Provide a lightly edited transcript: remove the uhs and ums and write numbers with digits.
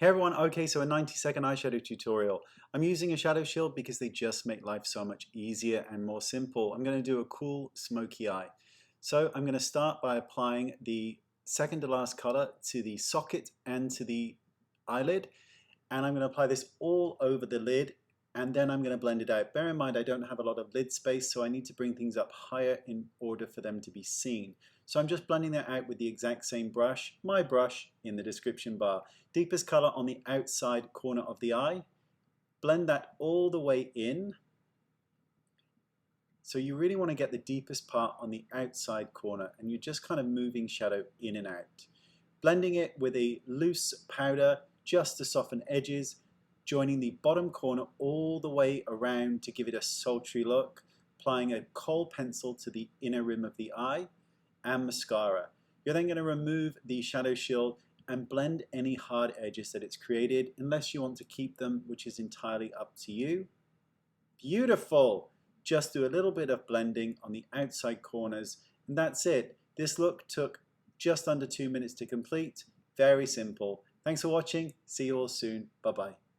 Hey everyone, okay, so a 90-second eyeshadow tutorial. I'm using a shadow shield because they just make life so much easier and more simple. I'm going to do a cool smoky eye. So I'm going to start by applying the second to last color to the socket and to the eyelid. And I'm going to apply this all over the lid, and then I'm going to blend it out. Bear in mind I don't have a lot of lid space, so I need to bring things up higher in order for them to be seen. So I'm just blending that out with the exact same brush, my brush in the description bar. Deepest color on the outside corner of the eye. Blend that all the way in. So you really want to get the deepest part on the outside corner, and you're just kind of moving shadow in and out. Blending it with a loose powder just to soften edges, joining the bottom corner all the way around to give it a sultry look, applying a kohl pencil to the inner rim of the eye, and mascara. You're then going to remove the shadow shield and blend any hard edges that it's created, unless you want to keep them, which is entirely up to you. Beautiful! Just do a little bit of blending on the outside corners, and that's it. This look took just under 2 minutes to complete. Very simple. Thanks for watching. See you all soon. Bye-bye.